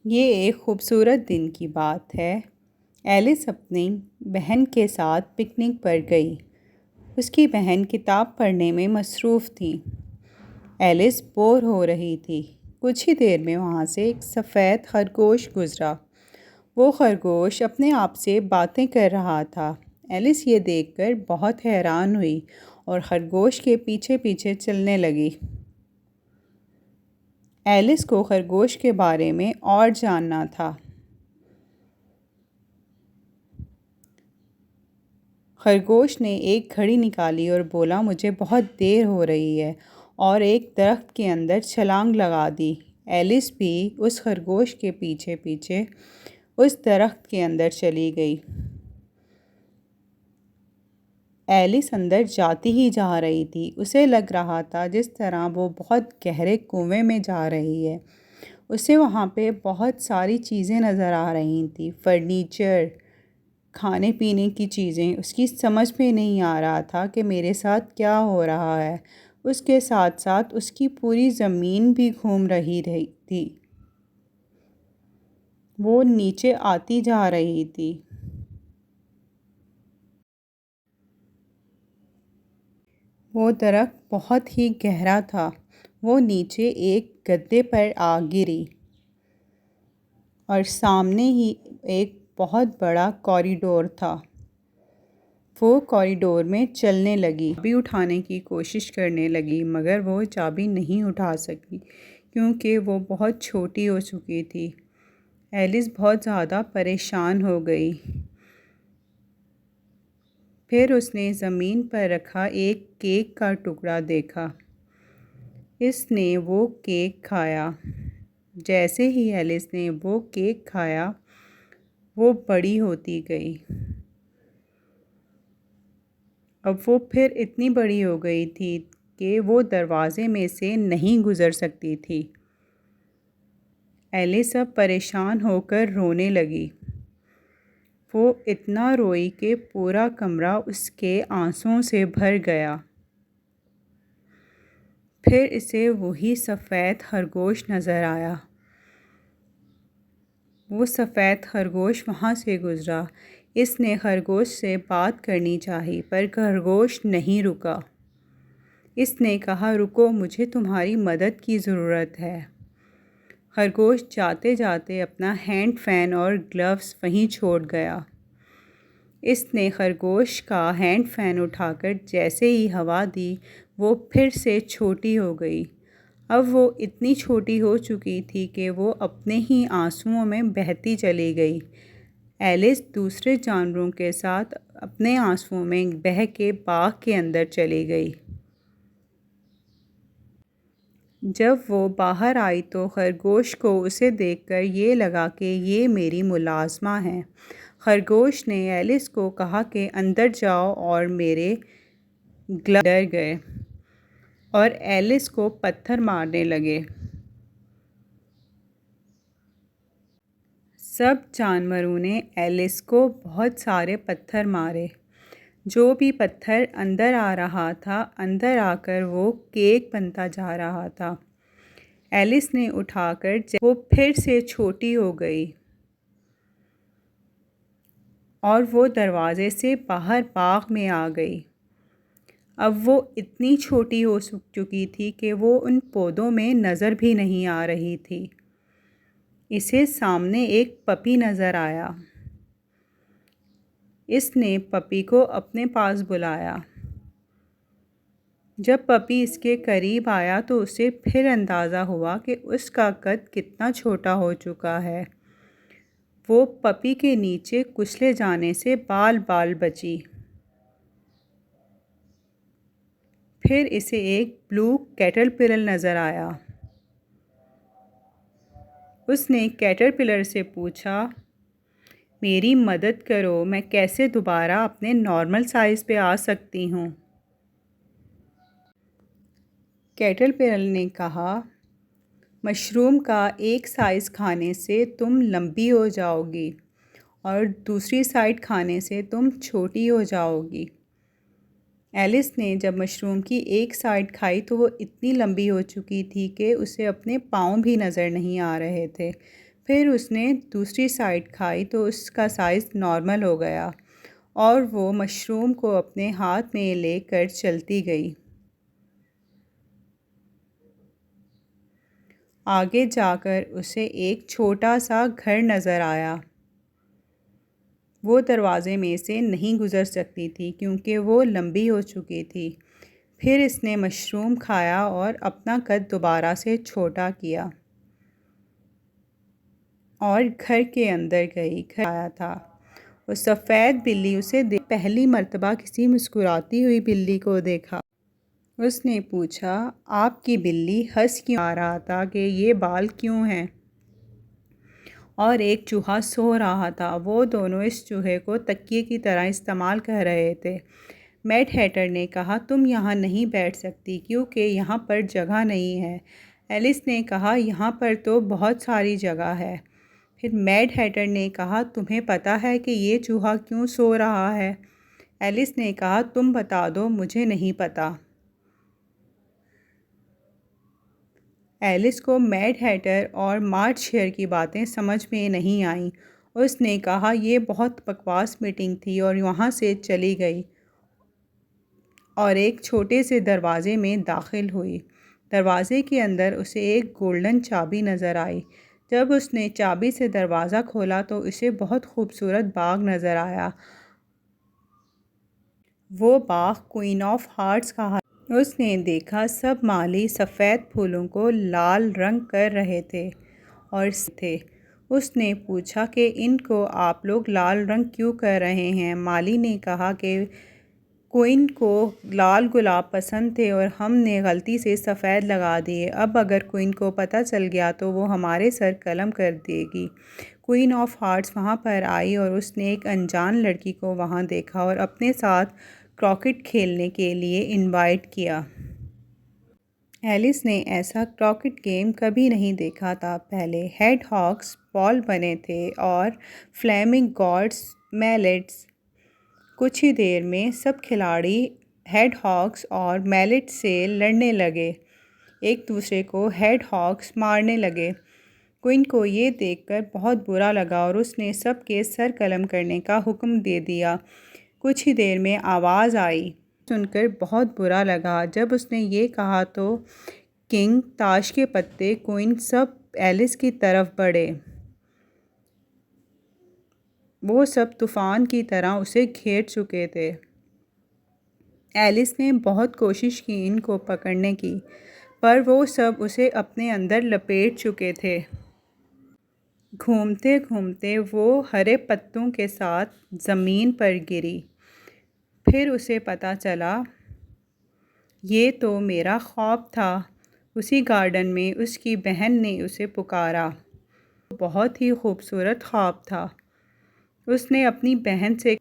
یہ ایک خوبصورت دن کی بات ہے۔ ایلس اپنی بہن کے ساتھ پکنک پر گئی۔ اس کی بہن کتاب پڑھنے میں مصروف تھی۔ ایلس بور ہو رہی تھی۔ کچھ ہی دیر میں وہاں سے ایک سفید خرگوش گزرا۔ وہ خرگوش اپنے آپ سے باتیں کر رہا تھا۔ ایلس یہ دیکھ کر بہت حیران ہوئی اور خرگوش کے پیچھے پیچھے چلنے لگی۔ ایلس کو خرگوش کے بارے میں اور جاننا تھا۔ خرگوش نے ایک گھڑی نکالی اور بولا، مجھے بہت دیر ہو رہی ہے، اور ایک درخت کے اندر چھلانگ لگا دی۔ ایلس بھی اس خرگوش کے پیچھے پیچھے اس درخت کے اندر چلی گئی۔ ایلس اندر جاتی ہی جا رہی تھی۔ اسے لگ رہا تھا جس طرح وہ بہت گہرے کنویں میں جا رہی ہے۔ اسے وہاں پہ بہت ساری چیزیں نظر آ رہی تھیں، فرنیچر، کھانے پینے کی چیزیں۔ اس کی سمجھ میں نہیں آ رہا تھا کہ میرے ساتھ کیا ہو رہا ہے۔ اس کے ساتھ ساتھ اس کی پوری زمین بھی گھوم رہی تھی۔ وہ نیچے آتی جا رہی تھی۔ وہ درخت بہت ہی گہرا تھا۔ وہ نیچے ایک گدے پر آ گری اور سامنے ہی ایک بہت بڑا کوریڈور تھا۔ وہ کوریڈور میں چلنے لگی، چابی اٹھانے کی کوشش کرنے لگی، مگر وہ چابی نہیں اٹھا سکی کیونکہ وہ بہت چھوٹی ہو چکی تھی۔ ایلس بہت زیادہ پریشان ہو گئی۔ پھر اس نے زمین پر رکھا ایک کیک کا ٹکڑا دیکھا۔ اس نے وہ کیک کھایا۔ جیسے ہی ایلس نے وہ کیک کھایا، وہ بڑی ہوتی گئی۔ اب وہ پھر اتنی بڑی ہو گئی تھی کہ وہ دروازے میں سے نہیں گزر سکتی تھی۔ ایلس اب پریشان ہو کر رونے لگی۔ وہ اتنا روئی کہ پورا کمرہ اس کے آنسوؤں سے بھر گیا۔ پھر اسے وہی سفید خرگوش نظر آیا۔ وہ سفید خرگوش وہاں سے گزرا۔ اس نے خرگوش سے بات کرنی چاہی پر خرگوش نہیں رکا۔ اس نے کہا، رکو، مجھے تمہاری مدد کی ضرورت ہے۔ خرگوش جاتے جاتے اپنا ہینڈ فین اور گلوز وہیں چھوڑ گیا۔ اس نے خرگوش کا ہینڈ فین اٹھا کر جیسے ہی ہوا دی، وہ پھر سے چھوٹی ہو گئی۔ اب وہ اتنی چھوٹی ہو چکی تھی کہ وہ اپنے ہی آنسوؤں میں بہتی چلی گئی۔ ایلس دوسرے جانوروں کے ساتھ اپنے آنسوؤں میں بہہ کے باغ کے اندر چلی گئی۔ جب وہ باہر آئی تو خرگوش کو اسے دیکھ کر یہ لگا کہ یہ میری ملازمہ ہے۔ خرگوش نے ایلس کو کہا کہ اندر جاؤ اور میرے گلوز ڈر گئے اور ایلس کو پتھر مارنے لگے۔ سب جانوروں نے ایلس کو بہت سارے پتھر مارے۔ جو بھی پتھر اندر آ رہا تھا، اندر آ کر وہ کیک بنتا جا رہا تھا۔ ایلس نے اٹھا کر وہ پھر سے چھوٹی ہو گئی اور وہ دروازے سے باہر باغ میں آ گئی۔ اب وہ اتنی چھوٹی ہو چکی تھی کہ وہ ان پودوں میں نظر بھی نہیں آ رہی تھی۔ اسے سامنے ایک پپی نظر آیا۔ اس نے پپی کو اپنے پاس بلایا۔ جب پپی اس کے قریب آیا تو اسے پھر اندازہ ہوا کہ اس کا قد کتنا چھوٹا ہو چکا ہے۔ وہ پپی کے نیچے کچلے جانے سے بال بال بچی۔ پھر اسے ایک بلو کیٹرپلر نظر آیا۔ اس نے کیٹرپلر سے پوچھا، میری مدد کرو، میں کیسے دوبارہ اپنے نارمل سائز پہ آ سکتی ہوں؟ کیٹرپلر نے کہا، مشروم کا ایک سائز کھانے سے تم لمبی ہو جاؤ گی اور دوسری سائڈ کھانے سے تم چھوٹی ہو جاؤ گی۔ ایلس نے جب مشروم کی ایک سائڈ کھائی تو وہ اتنی لمبی ہو چکی تھی کہ اسے اپنے پاؤں بھی نظر نہیں آ رہے تھے۔ پھر اس نے دوسری سائڈ کھائی تو اس کا سائز نارمل ہو گیا اور وہ مشروم کو اپنے ہاتھ میں لے کر چلتی گئی۔ آگے جا کر اسے ایک چھوٹا سا گھر نظر آیا۔ وہ دروازے میں سے نہیں گزر سکتی تھی کیونکہ وہ لمبی ہو چکی تھی۔ پھر اس نے مشروم کھایا اور اپنا قد دوبارہ سے چھوٹا کیا اور گھر کے اندر گئی۔ گھر آیا تھا۔ وہ سفید بلی اسے پہلی مرتبہ کسی مسکراتی ہوئی بلی کو دیکھا۔ اس نے پوچھا، آپ کی بلی ہنس کیوں آ رہا تھا کہ یہ بال کیوں ہیں؟ اور ایک چوہا سو رہا تھا۔ وہ دونوں اس چوہے کو تکیے کی طرح استعمال کر رہے تھے۔ میڈ ہیٹر نے کہا، تم یہاں نہیں بیٹھ سکتی کیونکہ یہاں پر جگہ نہیں ہے۔ ایلس نے کہا، یہاں پر تو بہت ساری جگہ ہے۔ پھر میڈ ہیٹر نے کہا، تمہیں پتہ ہے کہ یہ چوہا کیوں سو رہا ہے؟ ایلس نے کہا، تم بتا دو، مجھے نہیں پتہ۔ ایلس کو میڈ ہیٹر اور مارچ ہیئر کی باتیں سمجھ میں نہیں آئیں۔ اس نے کہا، یہ بہت بکواس میٹنگ تھی اور وہاں سے چلی گئی اور ایک چھوٹے سے دروازے میں داخل ہوئی۔ دروازے کے اندر اسے ایک گولڈن چابی نظر آئی۔ جب اس نے چابی سے دروازہ کھولا تو اسے بہت خوبصورت باغ نظر آیا۔ وہ باغ کوئین آف ہارٹس کا اس نے دیکھا سب مالی سفید پھولوں کو لال رنگ کر رہے تھے اور اس نے پوچھا کہ ان کو آپ لوگ لال رنگ کیوں کر رہے ہیں؟ مالی نے کہا کہ کوئین کو لال گلاب پسند تھے اور ہم نے غلطی سے سفید لگا دیے۔ اب اگر کوئین کو پتہ چل گیا تو وہ ہمارے سر قلم کر دے گی۔ کوئین آف ہارٹس وہاں پر آئی اور اس نے ایک انجان لڑکی کو وہاں دیکھا اور اپنے ساتھ کراکٹ کھیلنے کے لیے انوائٹ کیا۔ ایلس نے ایسا کراکٹ گیم کبھی نہیں دیکھا تھا۔ پہلے ہیڈ ہاگز بال بنے تھے اور فلیمنگ گاڈز میلٹس۔ کچھ ہی دیر میں سب کھلاڑی ہیڈ ہاگز اور میلٹ سے لڑنے لگے، ایک دوسرے کو ہیڈ ہاگز مارنے لگے۔ کوئین کو یہ دیکھ کر بہت برا لگا اور اس نے سب کے سر قلم کرنے کا حکم دے دیا۔ کچھ ہی دیر میں آواز آئی۔ سن کر بہت برا لگا۔ جب اس نے یہ کہا تو کنگ، تاش کے پتے، کوئین سب ایلس کی طرف بڑھے۔ وہ سب طوفان کی طرح اسے گھیر چکے تھے۔ ایلس نے بہت کوشش کی ان کو پکڑنے کی، پر وہ سب اسے اپنے اندر لپیٹ چکے تھے۔ گھومتے گھومتے وہ ہرے پتوں کے ساتھ زمین پر گری۔ پھر اسے پتہ چلا، یہ تو میرا خواب تھا۔ اسی گارڈن میں اس کی بہن نے اسے پکارا۔ بہت ہی خوبصورت خواب تھا۔ اس نے اپنی بہن سے